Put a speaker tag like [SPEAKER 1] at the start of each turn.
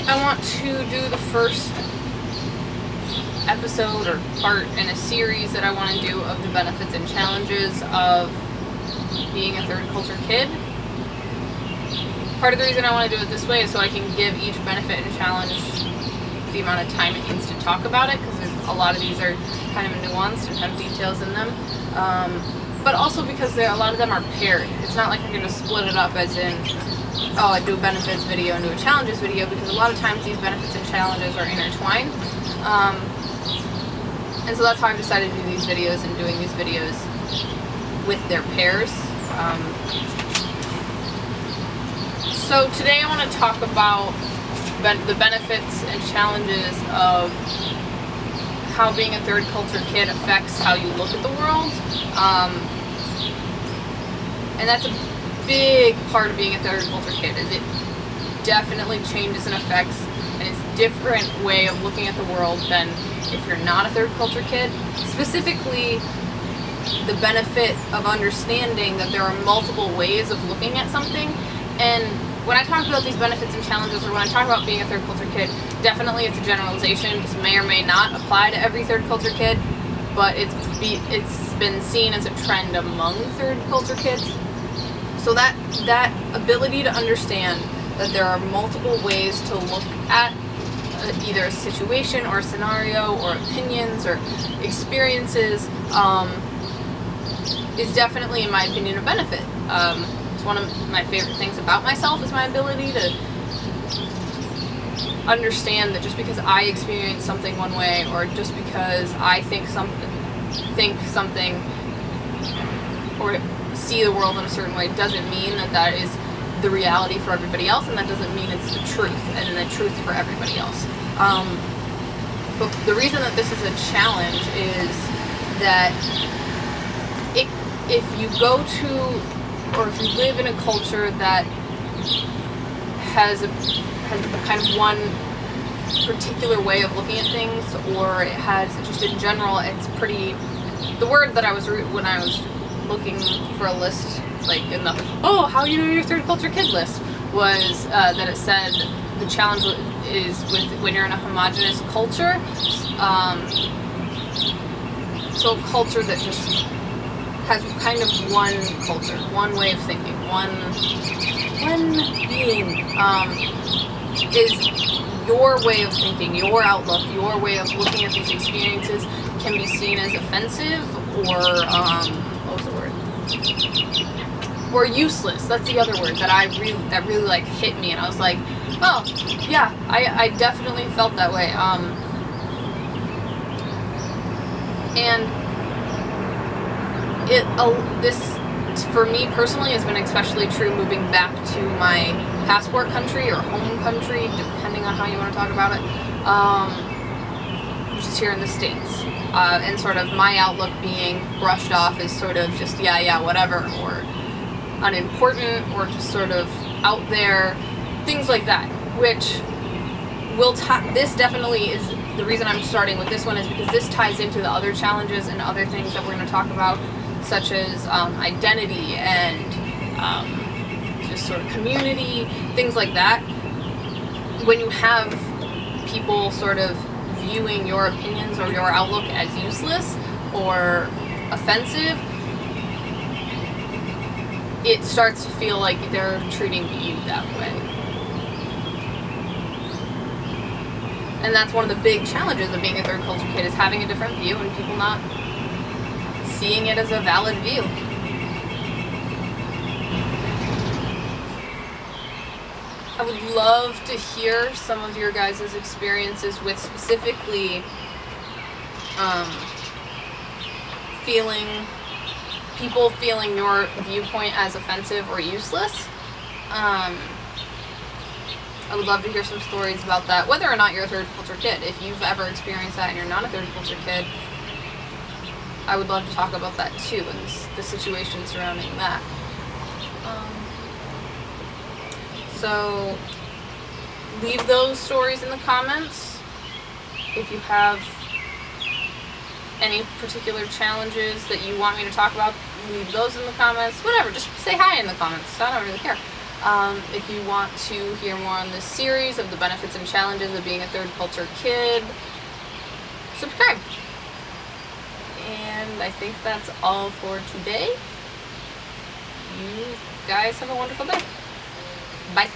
[SPEAKER 1] tonight I want to do the first episode or part in a series that I want to do of the benefits and challenges of being a third culture kid. Part of the reason I want to do it this way is so I can give each benefit and challenge the amount of time it needs to talk about it, because a lot of these are kind of nuanced and have details in them. But also because a lot of them are paired. It's not like I'm going to split it up as in, oh, I do a benefits video and do a challenges video, because a lot of times these benefits and challenges are intertwined. And so that's how I've decided to do these videos and doing these videos with their pairs. So today I want to talk about the benefits and challenges of how being a third culture kid affects how you look at the world. And that's a big part of being a third culture kid, is it definitely changes and affects, and it's a different way of looking at the world than if you're not a third culture kid. Specifically, the benefit of understanding that there are multiple ways of looking at something. And when I talk about these benefits and challenges, or when I talk about being a third culture kid, definitely it's a generalization. This may or may not apply to every third culture kid, but it's been seen as a trend among third culture kids. So that ability to understand that there are multiple ways to look at either a situation or a scenario or opinions or experiences is definitely, in my opinion, a benefit. It's one of my favorite things about myself is my ability to understand that just because I experience something one way, or just because I think something or see the world in a certain way, doesn't mean that that is the reality for everybody else, and that doesn't mean it's the truth and the truth for everybody else. But the reason that this is a challenge is that if you go to, or if you live in a culture that has a kind of one particular way of looking at things, or it has just in general, it's pretty, the word that I was, when I was looking for a list, like in the, oh, how you know your third culture kid list, was that it said the challenge is with when you're in a homogenous culture. So a culture that just has kind of one culture, one way of thinking, one being, is your way of thinking, your outlook, your way of looking at these experiences can be seen as offensive or, what was the word? Or useless. That's the other word that really like hit me, and I was like, oh, yeah, I definitely felt that way. And this, for me personally, has been especially true moving back to my passport country or home country, depending on how you want to talk about it, which is here in the States. And sort of my outlook being brushed off as sort of just, yeah, whatever, or unimportant, or just sort of out there, things like that, which this definitely is the reason I'm starting with this one, is because this ties into the other challenges and other things that we're going to talk about, such as identity and just sort of community, things like that. When you have people sort of viewing your opinions or your outlook as useless or offensive, it starts to feel like they're treating you that way. And that's one of the big challenges of being a third culture kid, is having a different view and people not seeing it as a valid view. I would love to hear some of your guys' experiences with specifically people feeling your viewpoint as offensive or useless. I would love to hear some stories about that, whether or not you're a third culture kid. If you've ever experienced that and you're not a third culture kid, I would love to talk about that too, and the situation surrounding that. So leave those stories in the comments. If you have any particular challenges that you want me to talk about, leave those in the comments. Whatever, just say hi in the comments. I don't really care. If you want to hear more on this series of the benefits and challenges of being a third culture kid, subscribe. And I think that's all for today. You guys have a wonderful day. Bye.